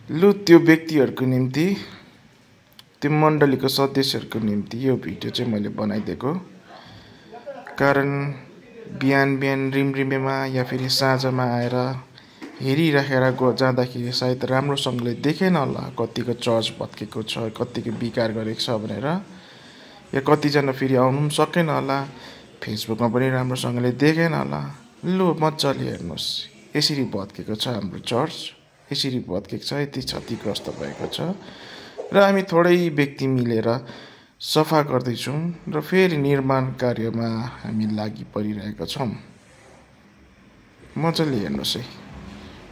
लु त्यो व्यक्तिहरूको निम्ति त्यो मण्डलीको सदस्यहरूको निम्ति यो भिडियो चाहिँ मैले बनाइदिएको। कारण बिहान बिहान रिमरिमेमा या फेरि साँझमा आएर हेरिराखेर जाँदाखेरि सायद राम्रोसँगले देखेन होला कतिको चर्च भत्केको छ, कतिको विकार गरेको छ भनेर, या कतिजना फेरि आउनु पनि सकेन होला, फेसबुकमा पनि राम्रोसँगले देखेन होला। लु मजाले हेर्नुहोस्, यसरी भत्केको छ हाम्रो चर्च, यसरी भत्केको छ, यति क्षतिग्रस्त भएको छ र हामी थोरै व्यक्ति मिलेर सफा गर्दैछौँ र फेरि निर्माण कार्यमा हामी लागि परिरहेका छौँ। मजाले हेर्नुहोस् है,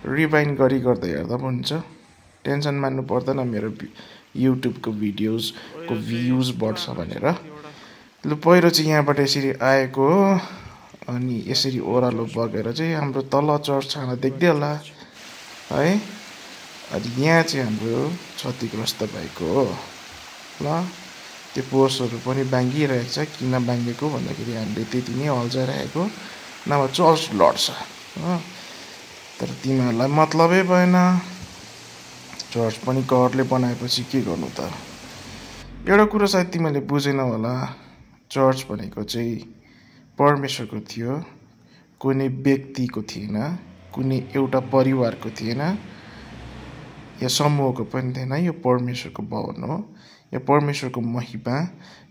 रिवाइन्ड गर्दै हेर्दा पनि हुन्छ, टेन्सन मान्नु पर्दैन मेरो युट्युबको भिडियोजको भ्युज बढ्छ भनेर। लु पहिरो चाहिँ यहाँबाट यसरी आएको हो, अनि यसरी ओह्रालो बगेर चाहिँ हाम्रो तल चर्च छाना देख्दै होला है। अनि यहाँ चाहिँ हाम्रो क्षतिग्रस्त भएको हो। ल त्यो पोस्टहरू पनि बाङ्गिरहेको छ, किन बाङ्गेको भन्दाखेरि हामीले त्यति नै अल्झाइरहेको, नभए चर्च लड्छ। तर तिमीहरूलाई मतलबै भएन, चर्च पनि घरले बनाएपछि के गर्नु त। एउटा कुरो सायद तिमीले बुझेन होला, चर्च भनेको चाहिँ परमेश्वरको थियो, कुनै व्यक्तिको थिएन, कुनै एउटा परिवारको थिएन, या समूहको पनि थिएन। यो परमेश्वरको भवन हो, यो परमेश्वरको महिमा,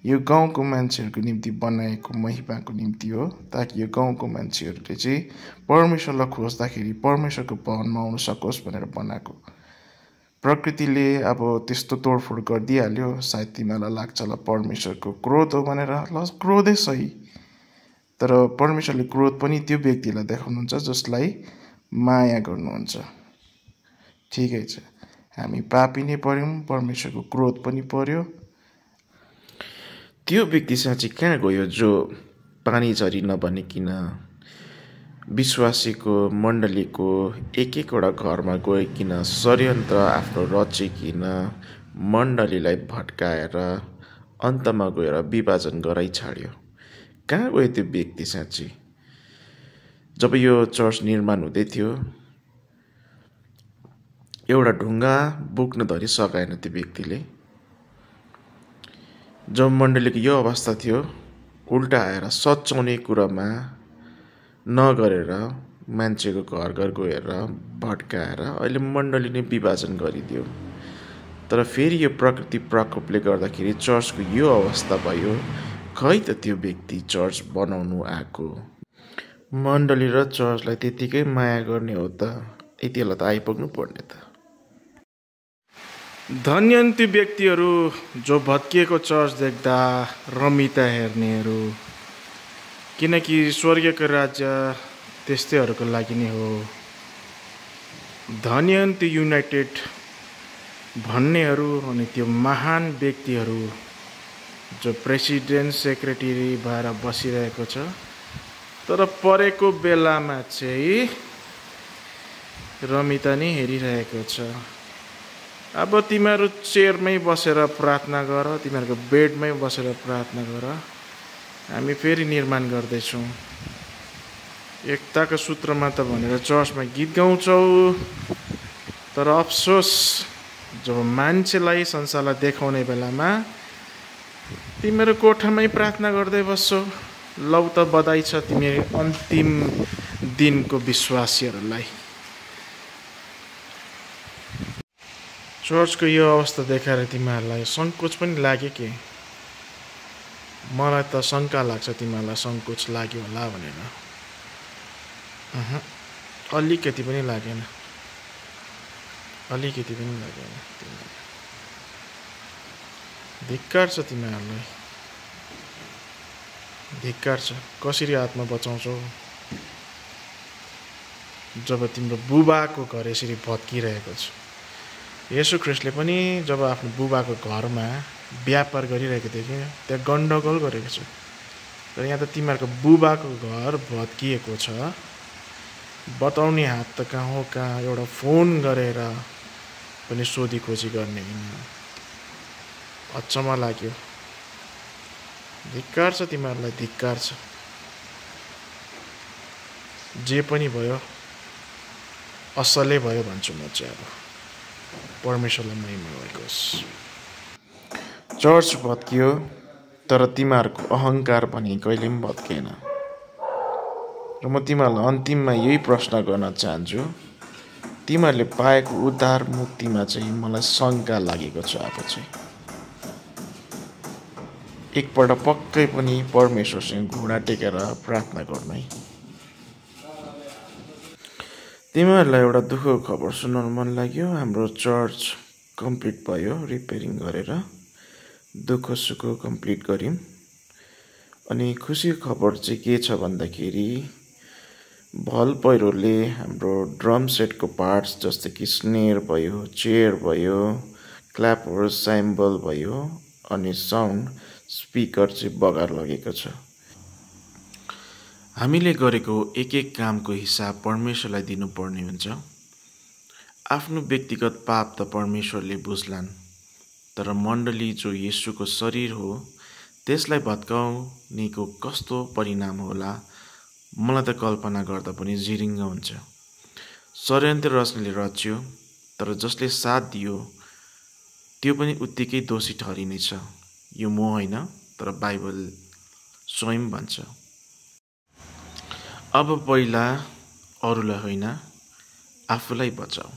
यो गाउँको मान्छेहरूको निम्ति बनाएको महिमाको निम्ति हो, ताकि यो गाउँको मान्छेहरूले चाहिँ परमेश्वरलाई खोज्दाखेरि परमेश्वरको भवनमा आउन सकोस् भनेर बनाएको। प्रकृतिले अब त्यस्तो तोडफोड गरिदिइहाल्यो, सायद तिमीलाई लाग्छ ल परमेश्वरको क्रोध हो भनेर। ल क्रोधै सही, तर परमेश्वरले क्रोध पनि त्यो व्यक्तिलाई देखाउनुहुन्छ जसलाई माया गर्नुहुन्छ। ठिकै छ, हामी पापी नै पर्यौँ, परमेश्वरको क्रोध पनि पर्यो। त्यो व्यक्ति साँच्ची कहाँ गयो जो पानी झरी नबनिकन विश्वासीको मण्डलीको एक एकवटा घरमा गइकन षड्यन्त्र आफ्नो रचिकन मण्डलीलाई भट्काएर अन्तमा गएर विभाजन गराइ छाड्यो। कहाँ गयो त्यो व्यक्ति साँच्ची? जब यो चर्च निर्माण हुँदै थियो, एउटा ढुङ्गा बोक्न धरि सकाएन त्यो व्यक्तिले। जब मण्डलीको यो अवस्था थियो, उल्टा आएर सच्याउने कुरामा नगरेर मान्छेको घर घर गएर भट्काएर अहिले मण्डली नै विभाजन गरिदियो। तर फेरि यो प्रकृति प्रकोपले गर्दाखेरि चर्चको यो अवस्था भयो। खै त त्यो व्यक्ति चर्च बनाउनु आएको मण्डली र चर्चलाई त्यतिकै माया गर्ने हो त, यति बेला त आइपुग्नु पर्ने त। धन्य ती व्यक्तिहरू जो भत्किएको चर्च देख्दा रमिता हेर्नेहरू, किनकि स्वर्गको राज्य त्यस्तैहरूको लागि नै हो। धन्य ती युनाइटेड भन्नेहरू अनि त्यो महान व्यक्तिहरू जो प्रेसिडेन्ट सेक्रेटरी भएर बसिरहेको छ, तर परेको बेलामा चाहिँ रमिता नै हेरिरहेको छ। अब तिमीहरू चेयरमै बसेर प्रार्थना गर, तिमीहरूको बेडमै बसेर प्रार्थना गर, हामी फेरि निर्माण गर्दैछौँ। एकताको सूत्रमा त भनेर चर्चमा गीत गाउँछौ, तर अफसोस जब मान्छेलाई संसारलाई देखाउने बेलामा तिमीहरू कोठामै प्रार्थना गर्दै बस्छौ। लौ त बधाई छ तिमीहरू अन्तिम दिनको विश्वासीहरूलाई। चर्चको यो अवस्था देखाएर तिमीहरूलाई सङ्कोच पनि लाग्यो के? मलाई त शङ्का लाग्छ तिमीहरूलाई सङ्कोच लाग्यो होला भनेर। अलिकति पनि लागेन, अलिकति पनि लागेन। धिक्कार छ तिमीहरूलाई, धिक्कार छ। कसरी आत्मा बचाउँछौ जब तिम्रो बुबाको घर यसरी भत्किरहेको छ? येशू ख्रिस्टले पनि जब आफ्नो बुबाको घरमा व्यापार गरिरहेको थियो कि त्यहाँ गण्डगोल गरेको छ। तर यहाँ त तिमीहरूको बुबाको घर भत्किएको छ, बताउने हात त कहाँ हो कहाँ, एउटा फोन गरेर पनि सोधी खोजी गर्ने। अचम्म लाग्यो। धिक्कार छ तिमीहरूलाई, धिक्कार छ। जे पनि भयो असलै भयो भन्छु म चाहिँ। अब परमेश्वरलाई महिमा भएको होस्। चर्च भत्कियो तर तिमीहरूको अहङ्कार पनि कहिले पनि भत्केन। र म तिमीहरूलाई अन्तिममा यही प्रश्न गर्न चाहन्छु, तिमीहरूले पाएको उद्धार मुक्तिमा चाहिँ मलाई शङ्का लागेको छ। अब चाहिँ एकपल्ट पक्कै पनि परमेश्वरसँग घुँडा टेकेर प्रार्थना गर्नु है। तिमीहरूलाई एउटा दुःखको खबर सुनाउनु मन लाग्यो। हाम्रो चर्च कम्प्लिट भयो, रिपेयरिङ गरेर दुःख सुख कम्प्लिट गऱ्यौँ। अनि खुसीको खबर चाहिँ के छ भन्दाखेरि भल पहिरोले हाम्रो ड्रम सेटको पार्ट्स जस्तै कि स्नेयर भयो, चेयर भयो, क्ल्यापर, साइम्बल भयो अनि साउन्ड स्पिकर चाहिँ बगार लगेको छ। हामीले गरेको एक एक कामको हिसाब परमेश्वरलाई दिनुपर्ने हुन्छ। आफ्नो व्यक्तिगत पाप त परमेश्वरले बुझ्लान्, तर मण्डली जो येशूको शरीर हो त्यसलाई भत्काउनेको कस्तो परिणाम होला मलाई त कल्पना गर्दा पनि जिरिङ्ग हुन्छ। षड्यन्त्र रच्नेले रच्यो, तर जसले साथ दियो त्यो पनि उत्तिकै दोषी ठहरिनेछ। यो म होइन, तर बाइबल स्वयं भन्छ। अब पहिला अरूलाई होइन, आफूलाई बचाऊ।